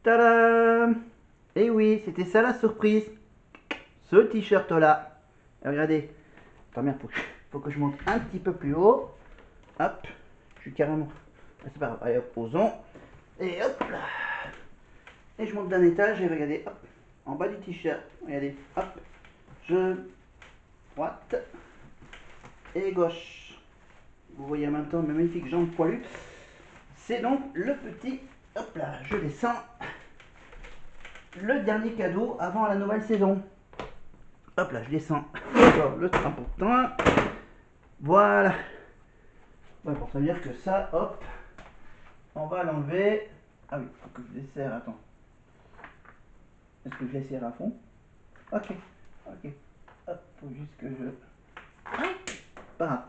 Tadam! Et oui, c'était ça la surprise. Ce t-shirt là. Regardez. Attends, merde, faut que je monte un petit peu plus haut. Hop. Je suis carrément. C'est pas grave. Allez, hop, posons. Et hop là. Et je monte d'un étage et regardez, hop. En bas du t-shirt. Regardez, hop. Je. Droite. Et gauche. Vous voyez en même temps mes magnifiques jambes poilues. C'est donc le petit. Hop là, je descends. Le dernier cadeau avant la nouvelle saison. Hop là, je descends encore le train pour train. Voilà. Ouais, pour ça veut dire que ça, hop, on va l'enlever. Ah oui, faut que je desserre, attends. Est-ce que je les serre à fond? Ok, ok. Hop, faut juste que je. Pas grave.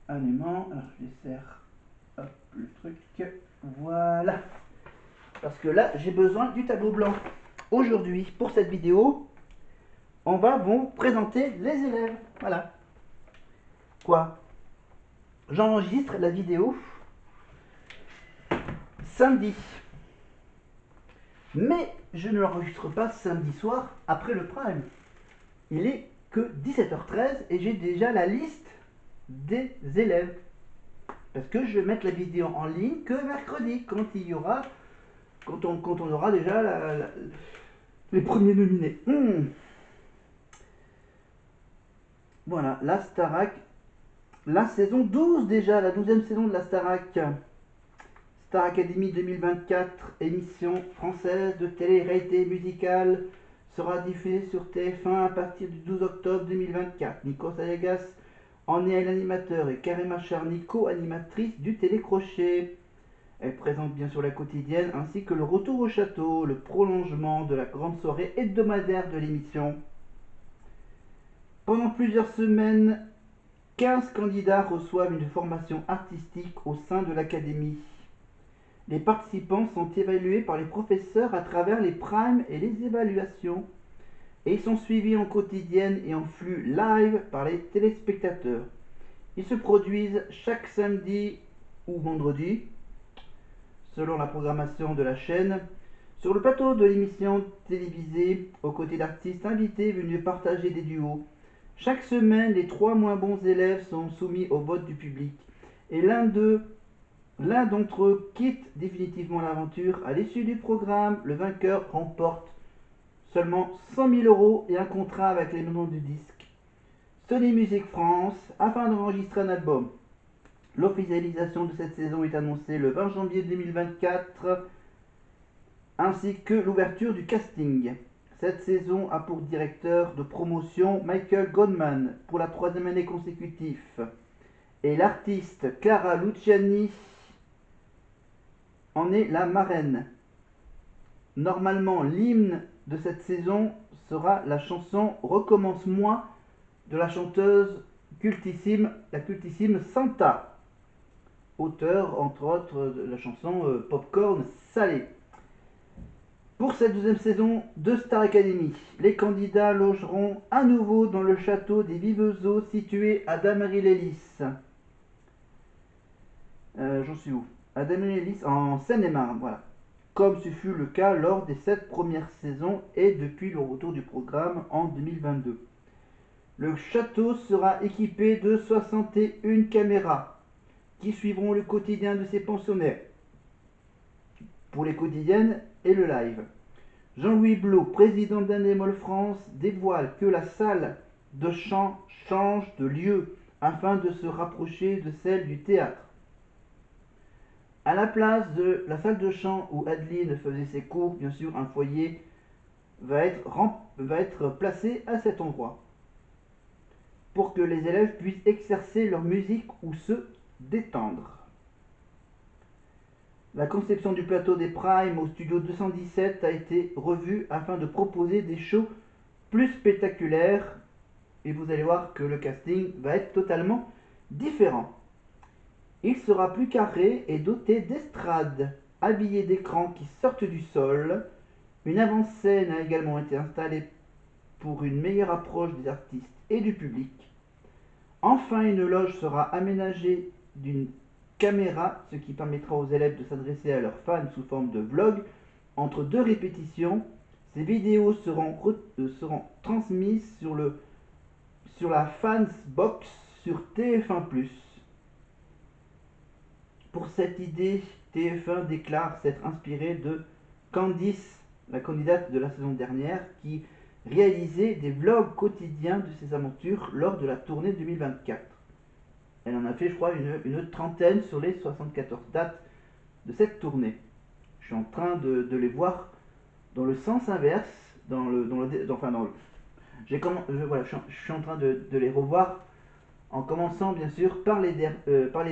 Un aimant, alors je desserre. Hop, le truc. Voilà. Parce que là, j'ai besoin du tableau blanc. Aujourd'hui, pour cette vidéo, on va vous présenter les élèves. Voilà. Quoi? J'enregistre la vidéo samedi. Mais je ne l'enregistre pas samedi soir après le prime. Il est que 17h13 et j'ai déjà la liste des élèves. Parce que je vais mettre la vidéo en ligne que mercredi, quand il y aura, quand on aura déjà les premiers nominés. Voilà, la Starac, la saison 12 déjà, la 12e saison de la Starac. Star Academy 2024, émission française de télé-réalité musicale, sera diffusée sur TF1 à partir du 12 octobre 2024. Nico Sayagas en est l'animateur et Karima Charny, co-animatrice du télécrochet. Elle présente bien sûr la quotidienne ainsi que le retour au château, le prolongement de la grande soirée hebdomadaire de l'émission. Pendant plusieurs semaines, 15 candidats reçoivent une formation artistique au sein de l'académie. Les participants sont évalués par les professeurs à travers les primes et les évaluations et ils sont suivis en quotidienne et en flux live par les téléspectateurs. Ils se produisent chaque samedi ou vendredi, selon la programmation de la chaîne, sur le plateau de l'émission télévisée, aux côtés d'artistes invités venus partager des duos. Chaque semaine, les 3 moins bons élèves sont soumis au vote du public et l'un d'entre eux quitte définitivement l'aventure. À l'issue du programme, le vainqueur remporte seulement 100 000 euros et un contrat avec les maisons du disque Sony Music France afin d'enregistrer un album. L'officialisation de cette saison est annoncée le 20 janvier 2024 ainsi que l'ouverture du casting. Cette saison a pour directeur de promotion Michael Goldman pour la 3e année consécutive et l'artiste Clara Luciani en est la marraine. Normalement, l'hymne de cette saison sera la chanson Recommence-moi de la chanteuse cultissime, la cultissime Santa, auteur entre autres de la chanson Popcorn Salé. Pour cette 2e saison de Star Academy, les candidats logeront à nouveau dans le château des Viveuseaux situé à Damery-lès-Lys. J'en suis où? À Damery-lès, en Seine-et-Marne, voilà. Comme ce fut le cas lors des 7 premières saisons et depuis le retour du programme en 2022. Le château sera équipé de 61 caméras qui suivront le quotidien de ses pensionnaires pour les quotidiennes et le live. Jean-Louis Blot, président d'Anémol France, dévoile que la salle de chant change de lieu afin de se rapprocher de celle du théâtre. À la place de la salle de chant où Adeline faisait ses cours, bien sûr, un foyer va être placé à cet endroit pour que les élèves puissent exercer leur musique ou se détendre. La conception du plateau des Primes au studio 217 a été revue afin de proposer des shows plus spectaculaires et vous allez voir que le casting va être totalement différent. Il sera plus carré et doté d'estrades habillées d'écrans qui sortent du sol. Une avant-scène a également été installée pour une meilleure approche des artistes et du public. Enfin, une loge sera aménagée d'une caméra, ce qui permettra aux élèves de s'adresser à leurs fans sous forme de vlog entre 2 répétitions. Ces vidéos seront transmises sur la Fans Box sur TF1+. Pour cette idée, TF1 déclare s'être inspiré de Candice, la candidate de la saison dernière, qui réalisait des vlogs quotidiens de ses aventures lors de la tournée 2024. Elle en a fait, je crois, une trentaine sur les 74 dates de cette tournée. Je suis en train de les voir dans le sens inverse, voilà, je suis en train de les revoir en commençant bien sûr par les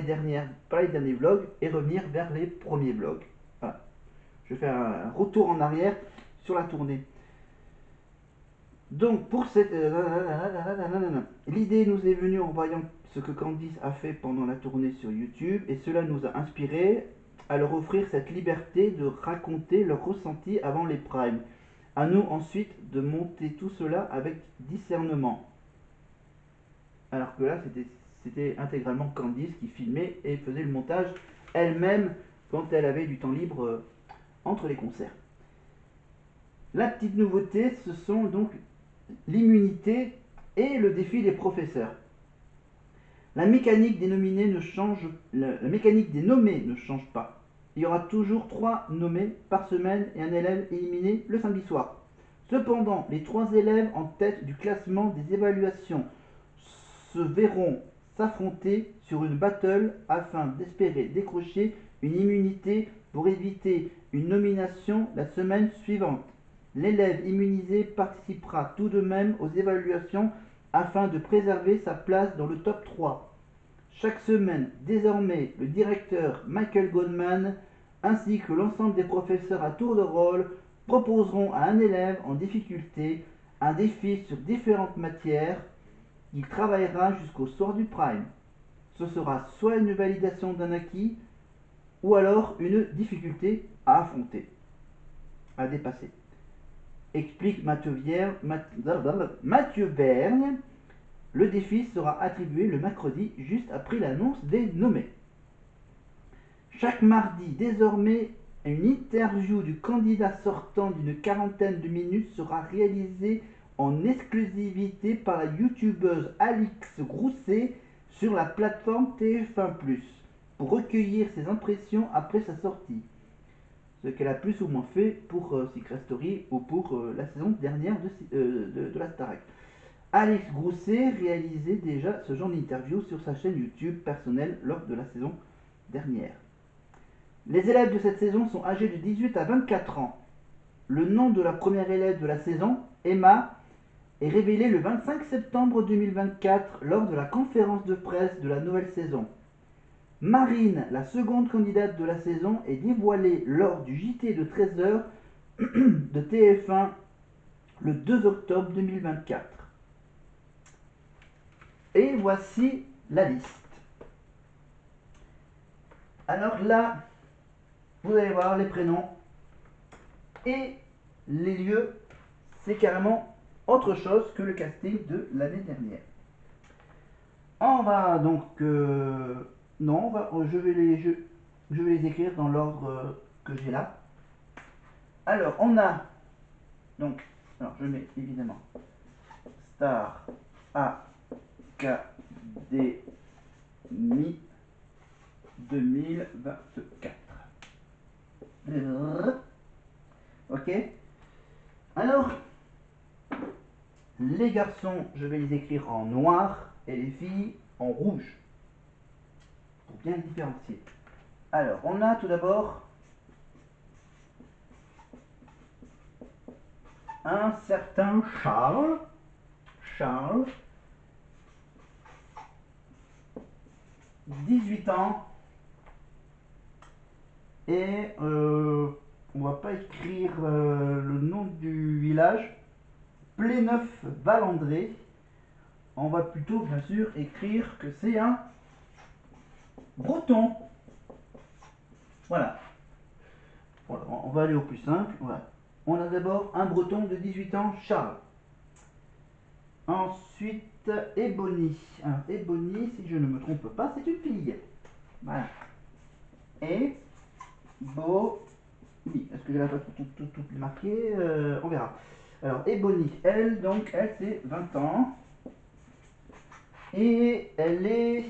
derniers vlogs et revenir vers les premiers vlogs. Voilà. Je fais un retour en arrière sur la tournée. Donc pour cette... L'idée nous est venue en voyant ce que Candice a fait pendant la tournée sur YouTube et cela nous a inspiré à leur offrir cette liberté de raconter leurs ressentis avant les primes. À nous ensuite de monter tout cela avec discernement. Alors que là c'était intégralement Candice qui filmait et faisait le montage elle-même quand elle avait du temps libre entre les concerts. La petite nouveauté, ce sont donc l'immunité et le défi des professeurs. La mécanique des nommés ne change pas. Il y aura toujours 3 nommés par semaine et un élève éliminé le samedi soir. Cependant, les 3 élèves en tête du classement des évaluations se verront s'affronter sur une battle afin d'espérer décrocher une immunité pour éviter une nomination la semaine suivante. L'élève immunisé participera tout de même aux évaluations afin de préserver sa place dans le top 3. Chaque semaine, désormais, le directeur Michael Goldman ainsi que l'ensemble des professeurs à tour de rôle proposeront à un élève en difficulté un défi sur différentes matières qu'il travaillera jusqu'au soir du prime. Ce sera soit une validation d'un acquis ou alors une difficulté à affronter, à dépasser. Explique Mathieu Vergne. Le défi sera attribué le mercredi, juste après l'annonce des nommés. Chaque mardi, désormais, une interview du candidat sortant d'une quarantaine de minutes sera réalisée en exclusivité par la youtubeuse Alix Grousset sur la plateforme TF1+, pour recueillir ses impressions après sa sortie. Ce qu'elle a plus ou moins fait pour Secret Story ou pour la saison dernière de la Starac. Alix Grousset réalisait déjà ce genre d'interview sur sa chaîne YouTube personnelle lors de la saison dernière. Les élèves de cette saison sont âgés de 18 à 24 ans. Le nom de la première élève de la saison, Emma, est révélé le 25 septembre 2024 lors de la conférence de presse de la nouvelle saison. Marine, la seconde candidate de la saison, est dévoilée lors du JT de 13h de TF1 le 2 octobre 2024. Et voici la liste. Alors là, vous allez voir les prénoms et les lieux, c'est carrément autre chose que le casting de l'année dernière. On va donc... non, je vais les écrire dans l'ordre que j'ai là. Alors, on a... Donc, alors je mets évidemment Star Academy 2024. Ok. Alors, les garçons, je vais les écrire en noir et les filles en rouge. Pour bien différencier. Alors, on a tout d'abord un certain Charles. Charles, 18 ans. Et on va pas écrire le nom du village. Pléneuf-Valandré. On va plutôt bien sûr écrire que c'est un breton. Voilà. Voilà. On va aller au plus simple. Voilà. On a d'abord un breton de 18 ans, Charles. Ensuite, Ebony. Alors, Ebony, si je ne me trompe pas, c'est une fille. Voilà. Ebony. fille. Est-ce que je vais la pas tout marquer? On verra. Alors, Ebony, elle, donc, elle, c'est 20 ans. Et elle est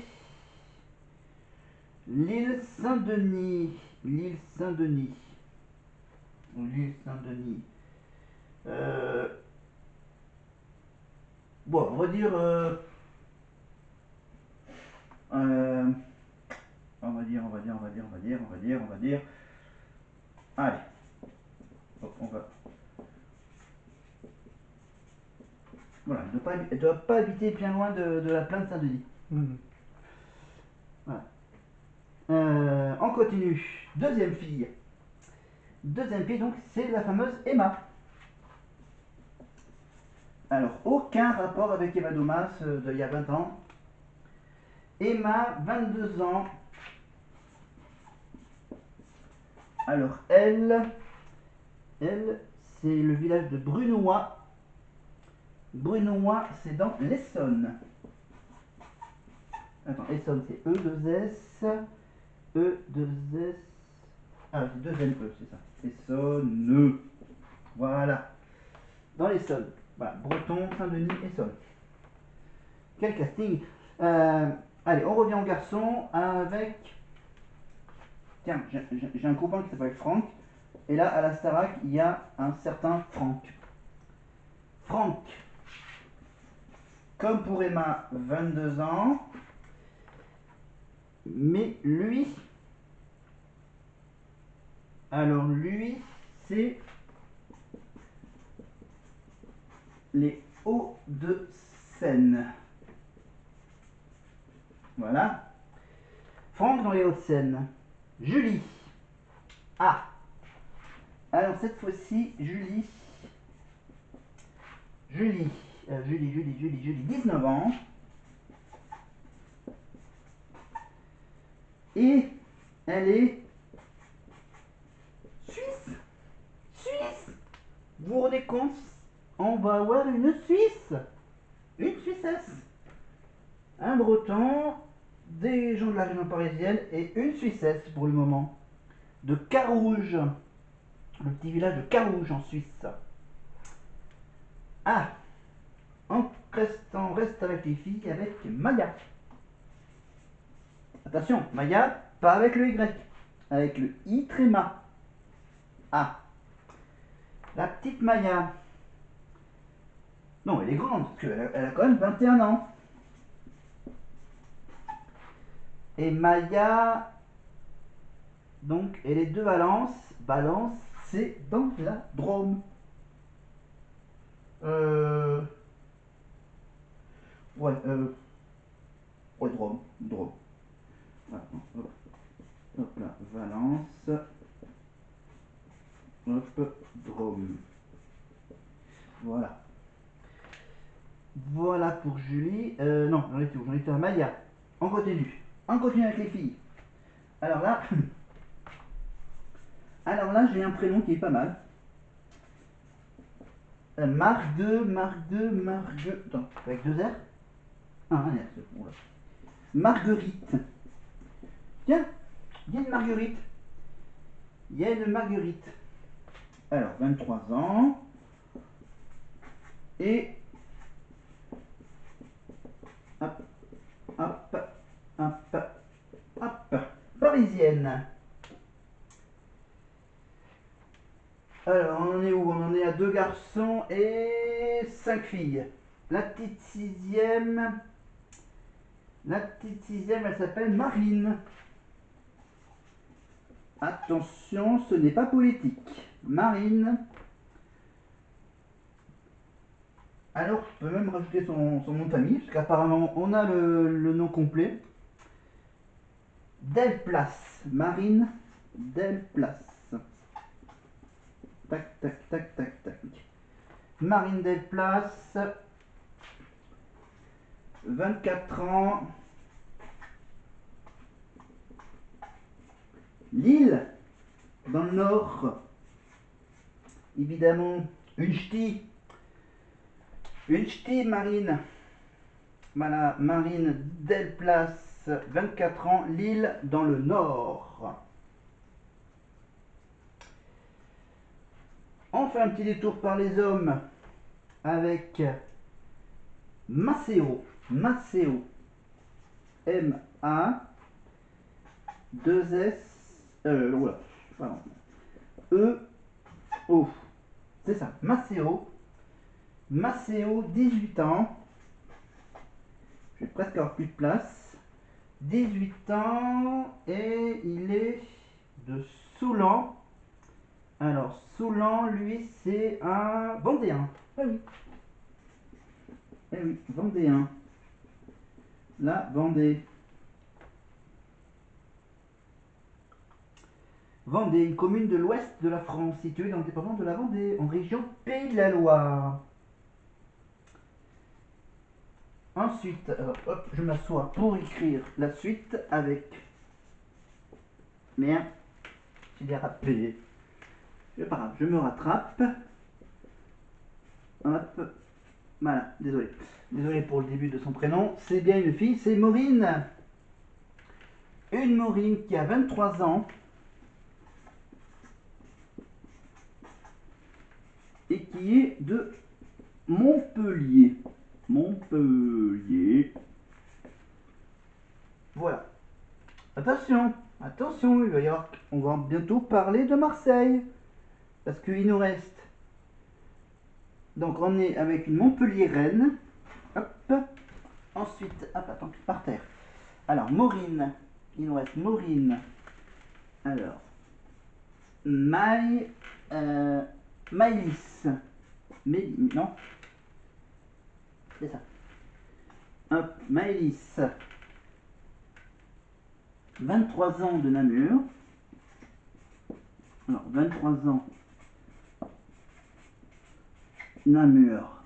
l'île Saint-Denis. L'île Saint-Denis. L'île Saint-Denis. Bon, on va dire. On va dire. Allez, hop, on va. Voilà, elle ne doit pas habiter bien loin de la plaine Saint-Denis. Voilà. On continue. Deuxième fille. Deuxième fille, donc, c'est la fameuse Emma. Alors, aucun rapport avec Emma Domas d'il y a 20 ans. Emma, 22 ans. Alors, elle, c'est le village de Brunois. Brunois, c'est dans l'Essonne. Attends, Essonne, c'est E2S. E2S. Ah, c'est 2NE, c'est ça. Essonne. Voilà. Dans l'Essonne. Voilà, Breton, Saint-Denis, Essonne. Quel casting. Allez, on revient au garçon avec. Tiens, j'ai un copain qui s'appelle Franck. Et là, à la Starac, il y a un certain Franck. Franck, comme pour Emma, 22 ans. Mais lui, alors lui, c'est les Hauts-de-Seine. Voilà. Franck dans les Hauts-de-Seine. Julie. Ah. Alors cette fois-ci, Julie, 19 ans. Et elle est suisse. Suisse. Vous vous rendez compte? On va avoir une Suisse. Une Suissesse. Un Breton, des gens de la région parisienne et une Suissesse pour le moment. De Carouge. Le petit village de Carouge en Suisse. Ah, on reste avec les filles, avec Maya. Attention, Maya, pas avec le Y, avec le I tréma. Ah, la petite Maya. Non, elle est grande, parce qu'elle a quand même 21 ans. Et Maya, donc, elle est de Valence. Valence, c'est dans la Drôme. Ouais, ouais, Drôme. Voilà, hop là, Valence. Hop, Drôme. Voilà. Voilà pour Julie. Non, j'en étais à Maya. On continue. On continue avec les filles. Alors là, j'ai un prénom qui est pas mal. Margue. Attends, avec deux R. Ah, un R, c'est bon là. Marguerite. Tiens, il y a une Marguerite. Alors, 23 ans. Et. Hop, hop, hop. Parisienne. Alors, on en est où? On en est à 2 garçons et 5 filles. La petite sixième, elle s'appelle Marine. Attention, ce n'est pas politique. Marine. Alors, je peux même rajouter son nom de famille, parce qu'apparemment, on a le nom complet. Delplace. Marine Delplace. Tac, tac, tac, tac, tac. Marine Delplace. 24 ans. Lille, dans le nord. Évidemment, une ch'ti. Marine. Voilà, Marine Delplace, 24 ans, Lille, dans le nord. On fait un petit détour par les hommes avec Maceo. Maceo. M-A 2-S voilà, pardon. E-O. C'est ça, Maceo. Maceo, 18 ans. Je vais presque avoir plus de place. 18 ans et il est de Soulan. Alors, Soulan, lui, c'est un Vendéen. Ah oui. Eh oui, Vendéen. La Vendée. Vendée, une commune de l'ouest de la France, située dans le département de la Vendée, en région Pays de la Loire. Ensuite, alors, hop, je m'assois pour écrire la suite avec... Merde, j'ai dérapé. C'est pas grave, je me rattrape. Hop, voilà, désolé. Désolé pour le début de son prénom. C'est bien une fille, c'est Maureen. Une Maureen qui a 23 ans. Et qui est de Montpellier. Montpellier. Voilà. Attention, attention, il va y avoir, on va bientôt parler de Marseille. Parce qu'il nous reste. Donc on est avec une Montpellier-Rennes. Hop. Ensuite, hop, attends, par terre. Alors, Maureen. Il nous reste Maureen. Alors, Maïlis. Non. C'est ça. Hop, Maëlys. 23 ans de Namur. Alors, 23 ans. Namur.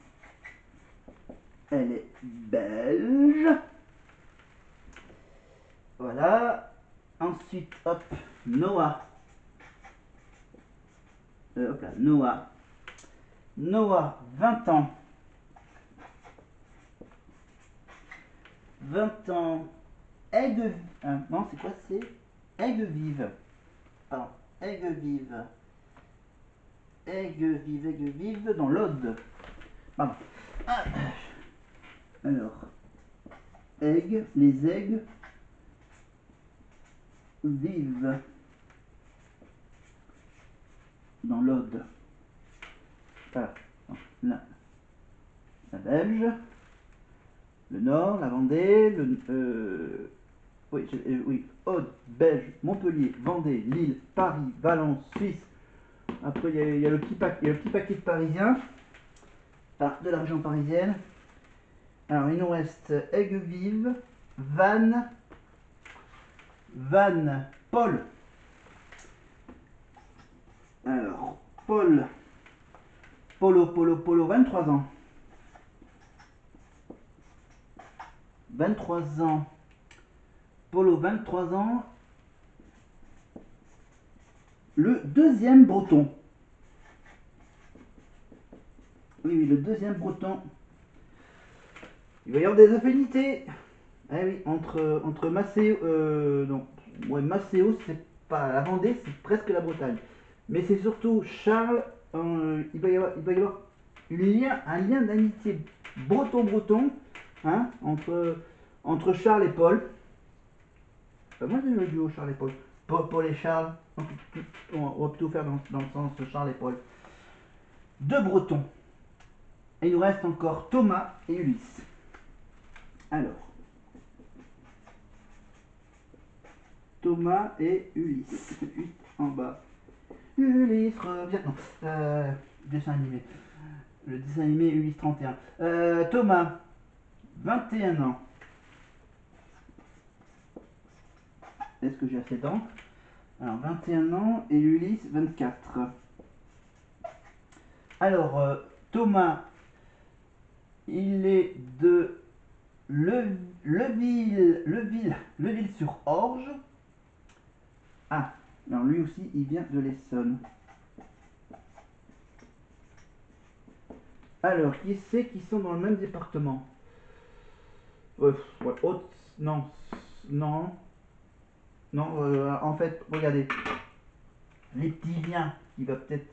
Elle est belge. Voilà. Ensuite, hop, Noah. Hop là, Noah. Noah, 20 ans. 20 ans. Aigues... non, c'est quoi? C'est Aigues-Vives. Pardon, Aigues-Vives. Aigues-Vives dans l'Aude. Pardon. Alors, aigues, les aigues vives dans l'Aude. Voilà. La Belge, le Nord, la Vendée, oui, Aude, Belge, Montpellier, Vendée, Lille, Paris, Valence, Suisse. Après, il y a le petit paquet de Parisiens, de la région parisienne. Alors, il nous reste Aigues-Vives, Vannes, Paul. Alors, Polo, 23 ans. 23 ans. Polo, 23 ans. Le deuxième breton. Oui, le deuxième breton. Il va y avoir des affinités. Ah oui, entre Maceo, donc, ouais, Maceo, c'est pas la Vendée, c'est presque la Bretagne. Mais c'est surtout Charles, il va y avoir un lien d'amitié breton-breton, hein, entre Charles et Paul. Moi j'ai le duo Charles et Paul. Paul et Charles, on va tout faire dans le sens de Charles et Paul. Deux bretons. Et il nous reste encore Thomas et Ulysse. Alors, Thomas et Ulysse. 8 en bas. Ulysse revient. Non, dessin animé. Le dessin animé Ulysse 31. Thomas, 21 ans. Est-ce que j'ai assez d'encre? Alors, 21 ans et Ulysse, 24. Alors, Thomas, il est de Leville-sur-Orge. Ah, alors lui aussi, il vient de l'Essonne. Alors, qui c'est qui sont dans le même département? Ouais, non, non, non, en fait, regardez, les petits liens qui va peut-être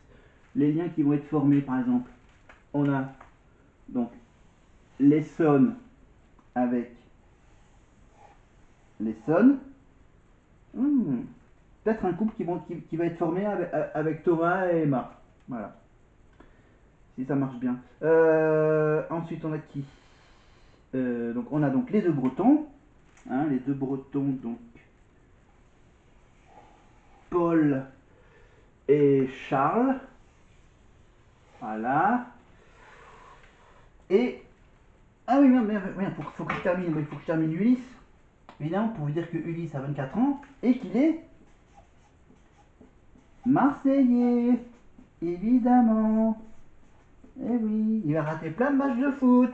les liens qui vont être formés, par exemple. On a donc l'Essonne avec l'Essonne. Peut-être un couple qui va être formé avec Thomas et Emma. Voilà. Si ça marche bien. Ensuite, on a qui donc on a donc les deux Bretons. Hein, les deux Bretons, donc Paul et Charles. Voilà. Et ah oui, merde, faut que je termine. Il faut que je termine Ulysse. Évidemment, pour vous dire que Ulysse a 24 ans et qu'il est Marseillais. Évidemment. Eh oui, il va rater plein de matchs de foot.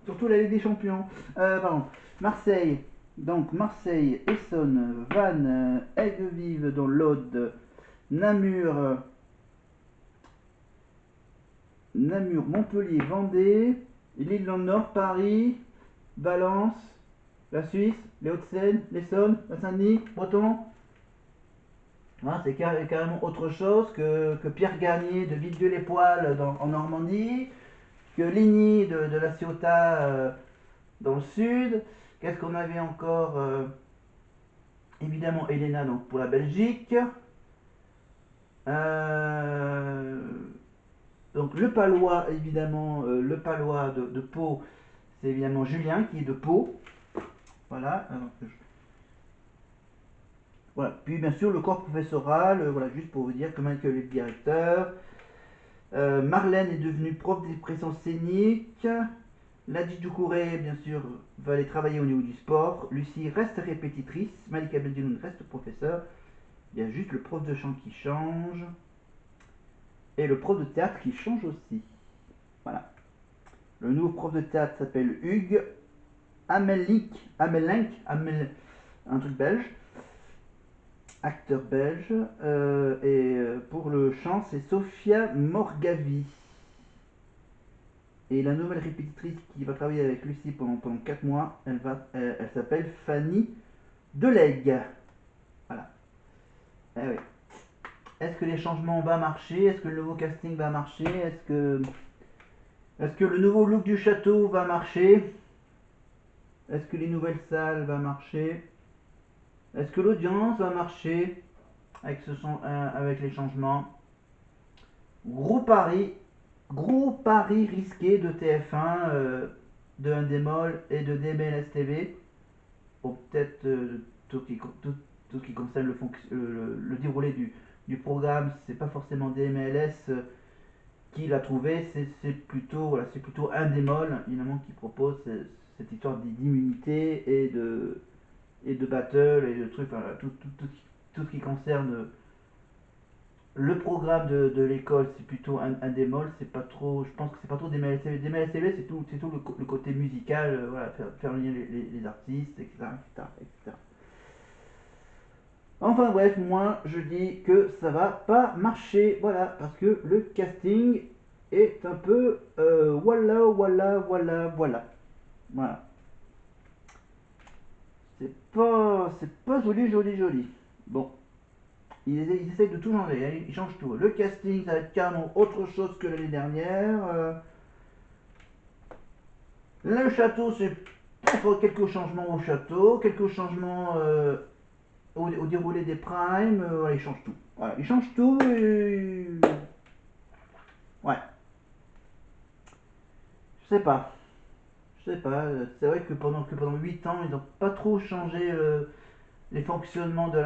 Surtout la Ligue des Champions. Pardon. Marseille. Donc Marseille, Essonne, Vannes, Aigues-Vives dans l'Aude, Namur, Montpellier, Vendée, l'île dans le Nord, Paris, Valence, la Suisse, les Hauts-de-Seine, l'Essonne, la Saint-Denis, Breton. Hein, c'est carrément autre chose que Pierre Garnier de Villedieu-les-Poêles en Normandie, que Ligny de la Ciotat dans le sud. Qu'est-ce qu'on avait encore évidemment Elena donc pour la Belgique. Donc le Palois, évidemment, le Palois de Pau, c'est évidemment Julien qui est de Pau. Voilà. Voilà. Puis bien sûr le corps professoral, voilà, juste pour vous dire comment est le directeur. Marlène est devenue prof d'expression scénique. Ladji Doucouré, bien sûr, va aller travailler au niveau du sport. Lucie reste répétitrice. Malika Beldinoun reste professeur. Il y a juste le prof de chant qui change. Et le prof de théâtre qui change aussi. Voilà. Le nouveau prof de théâtre s'appelle Hugues Amelinck, un truc belge. Acteur belge. Et pour le chant, c'est Sophia Morgavi. Et la nouvelle répétitrice qui va travailler avec Lucie pendant 4 mois, elle s'appelle Fanny Delegue. Voilà. Eh oui. Est-ce que les changements vont marcher? Est-ce que le nouveau casting va marcher? Est-ce que le nouveau look du château va marcher? Est-ce que les nouvelles salles vont marcher? Est-ce que l'audience va marcher avec les changements? Gros pari risqué de TF1, de Endemol et de DMLS TV. Bon, peut-être tout ce qui concerne le déroulé du programme, c'est pas forcément DMLS qui l'a trouvé, c'est plutôt, voilà, c'est plutôt Endemol évidemment qui propose cette histoire d'immunité et de battle et de trucs, enfin, tout ce qui concerne le programme de l'école, c'est plutôt un démol, c'est pas trop, je pense que c'est pas trop des MLCB. Des MLCB, c'est tout le côté musical, voilà, faire lien les artistes, etc., etc., etc. Enfin bref, moi je dis que ça va pas marcher, voilà, parce que le casting est un peu voilà, voilà, voilà, voilà. Voilà. C'est pas joli, joli, joli. Bon. Ils essayent de tout changer, hein, ils changent tout. Le casting, ça va être carrément autre chose que l'année dernière. Le château, c'est quelques changements au château, quelques changements au déroulé des primes. Voilà, ils changent tout. Voilà, ils changent tout et... Ouais. Je sais pas. Je sais pas. C'est vrai que pendant 8 ans, ils n'ont pas trop changé les fonctionnements de la